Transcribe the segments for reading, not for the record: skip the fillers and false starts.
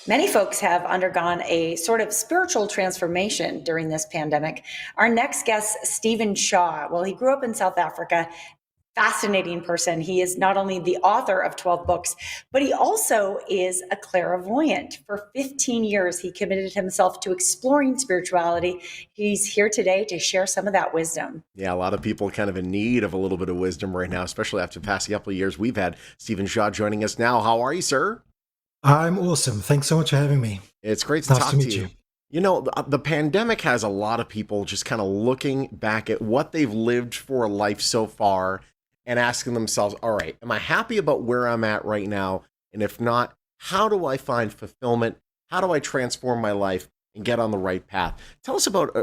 Many folks have undergone a sort of spiritual transformation during this pandemic. Our next guest, Stephen Shaw, well, he grew up in South Africa. Fascinating person. He is not only the author of 12 books, but he also is a clairvoyant. For 15 years, he committed himself to exploring spirituality. He's here today to share some of that wisdom. Yeah, a lot of people kind of in need of a little bit of wisdom right now, especially after the past couple of years. We've had Stephen Shaw joining us now. How are you, sir? I'm awesome. Thanks so much for having me. It's great to Nice talk to to meet you. you. You know, the pandemic has a lot of people just kind of looking back at what they've lived for a life so far and asking themselves, all right, am I happy about where I'm at right now? And if not, how do I find fulfillment? How do I transform my life and get on the right path? Tell us about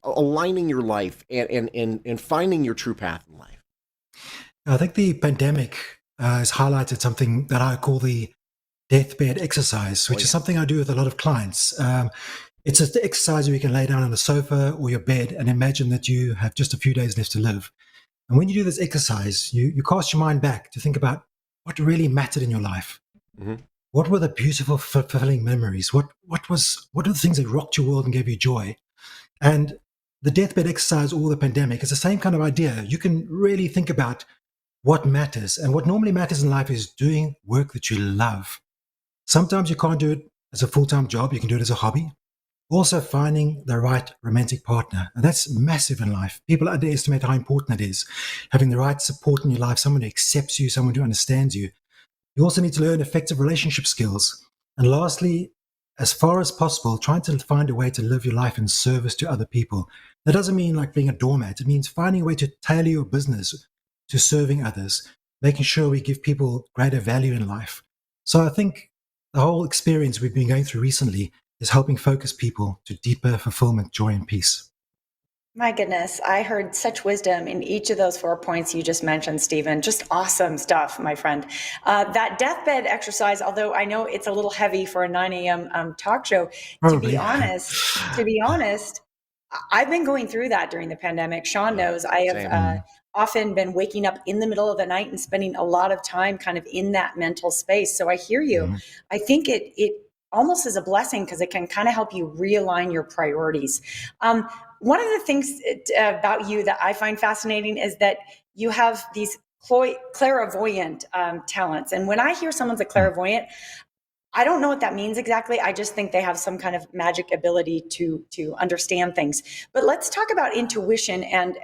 aligning your life and finding your true path in life. I think the pandemic has highlighted something that I call the deathbed exercise, which is something I do with a lot of clients. It's an exercise where you can lay down on a sofa or your bed and imagine that you have just a few days left to live. And when you do this exercise, you cast your mind back to think about what really mattered in your life. Mm-hmm. What were the beautiful, fulfilling memories? What are the things that rocked your world and gave you joy? And the deathbed exercise or the pandemic is the same kind of idea. You can really think about what matters. And what normally matters in life is doing work that you love. Sometimes you can't do it as a full-time job. You can do it as a hobby. Also finding the right romantic partner. And that's massive in life. People underestimate how important it is. Having the right support in your life, someone who accepts you, someone who understands you. You also need to learn effective relationship skills. And lastly, as far as possible, trying to find a way to live your life in service to other people. That doesn't mean like being a doormat. It means finding a way to tailor your business to serving others, making sure we give people greater value in life. So I think the whole experience we've been going through recently is helping focus people to deeper fulfillment, joy, and peace. My goodness, I heard such wisdom in each of those 4 points you just mentioned, Stephen. Just awesome stuff, my friend. That deathbed exercise, although I know it's a little heavy for a 9 a.m. Talk show, to be Probably. honest, I've been going through that during the pandemic. Sean knows I have Same. often been waking up in the middle of the night and spending a lot of time kind of in that mental space. So I hear you. Mhm. I think it almost is a blessing because it can kind of help you realign your priorities. One of the things about you that I find fascinating is that you have these clairvoyant talents. And when I hear someone's a clairvoyant, I don't know what that means exactly. I just think they have some kind of magic ability to understand things. But let's talk about intuition and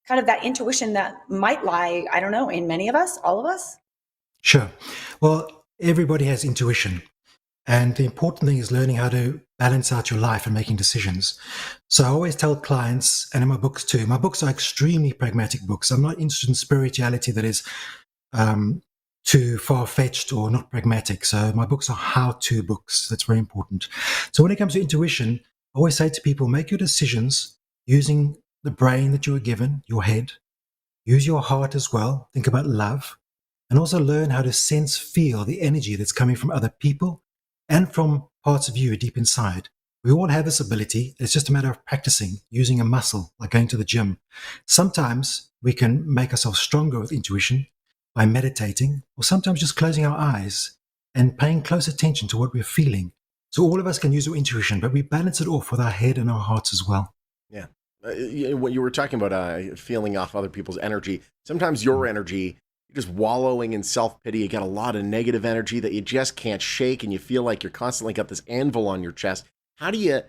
kind of that intuition that might lie, I don't know, in many of us, all of us. Sure. Well, everybody has intuition. And the important thing is learning how to balance out your life and making decisions. So I always tell clients, and in my books too, my books are extremely pragmatic books. I'm not interested in spirituality that is too far-fetched or not pragmatic. So my books are how-to books. That's very important. So when it comes to intuition, I always say to people, make your decisions using the brain that you were given, your head. Use your heart as well. Think about love. And also learn how to sense, feel the energy that's coming from other people and from parts of you deep inside. We all have this ability. It's just a matter of practicing, using a muscle, like going to the gym. Sometimes we can make ourselves stronger with intuition by meditating, or sometimes just closing our eyes and paying close attention to what we're feeling. So all of us can use our intuition, but we balance it off with our head and our hearts as well. Yeah. What you were talking about, feeling off other people's energy. Sometimes your energy, you're just wallowing in self-pity. You got a lot of negative energy that you just can't shake, and you feel like you're constantly got this anvil on your chest. How do you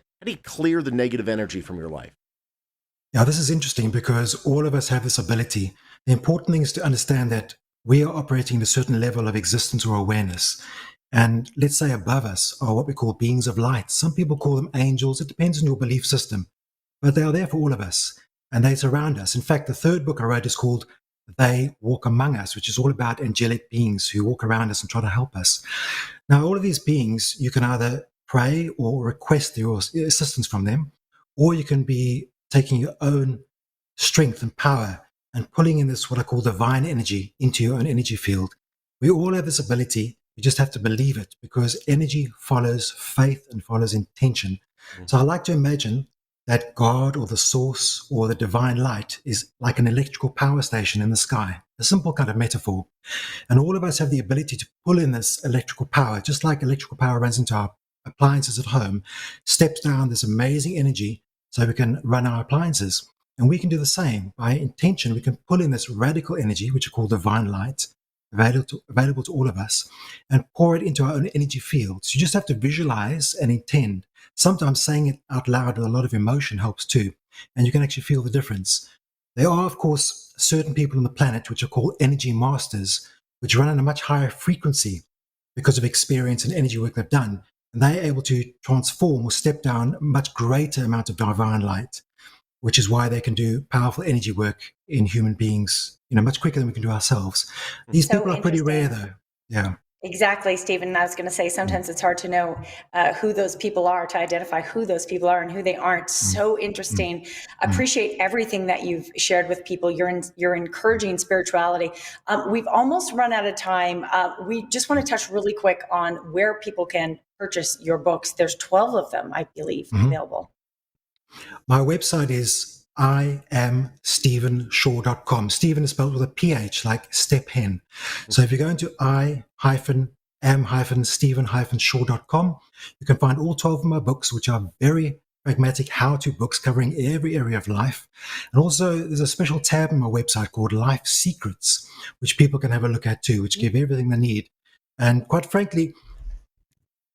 clear the negative energy from your life? Now, this is interesting because all of us have this ability. The important thing is to understand that we are operating at a certain level of existence or awareness. And let's say above us are what we call beings of light. Some people call them angels. It depends on your belief system. But they are there for all of us, and they surround us. In fact, the third book I wrote is called They Walk Among Us, which is all about angelic beings who walk around us and try to help us. Now, all of these beings, you can either pray or request your assistance from them, or you can be taking your own strength and power and pulling in this, what I call divine energy, into your own energy field. We all have this ability. You just have to believe it, because energy follows faith and follows intention. So I like to imagine that God or the source or the divine light is like an electrical power station in the sky. a simple kind of metaphor. And all of us have the ability to pull in this electrical power, just like electrical power runs into our appliances at home, steps down this amazing energy so we can run our appliances. And we can do the same. By intention, we can pull in this radical energy, which are called divine light, available to all of us, and pour it into our own energy fields. You just have to visualize and intend. Sometimes saying it out loud with a lot of emotion helps too, and you can actually feel the difference. There are, of course, certain people on the planet which are called energy masters, which run on a much higher frequency because of experience and energy work they've done. And they're able to transform or step down a much greater amount of divine light, which is why they can do powerful energy work in human beings, much quicker than we can do ourselves. These So people are pretty rare, interesting. though. Yeah. Exactly, Stephen. I was going to say sometimes it's hard to know who those people are, to identify who those people are and who they aren't. So interesting. Appreciate everything that you've shared with people. You're encouraging spirituality. We've almost run out of time. We just want to touch really quick on where people can purchase your books. There's 12 of them, I believe, available. My website is iamstephenshaw.com. Stephen is spelled with a PH, like step hen. So if you go into i-am-stephen-shaw.com, you can find all 12 of my books, which are very pragmatic how-to books covering every area of life. And also there's a special tab on my website called Life Secrets, which people can have a look at too, which give everything they need. And quite frankly,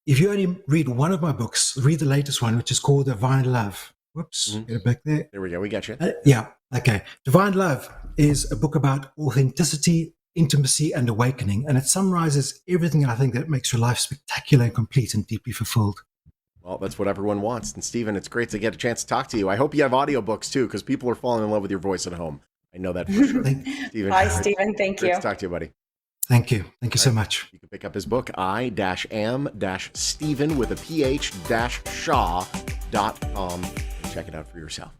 if you only read one of my books, read the latest one, which is called Divine Love. Whoops, get it back there. There we go. We got you. Yeah, okay. Divine Love is a book about authenticity, intimacy, and awakening. And it summarizes everything I think that makes your life spectacular and complete and deeply fulfilled. Well, that's what everyone wants. And Stephen, it's great to get a chance to talk to you. I hope you have audiobooks too, because people are falling in love with your voice at home. I know that for sure. Stephen, Hi, Stephen. Thank you. Great to talk to you, buddy. Thank you. Thank you so much. You can pick up his book, I-am-Stephen with a PH-Shaw.com. Check it out for yourself.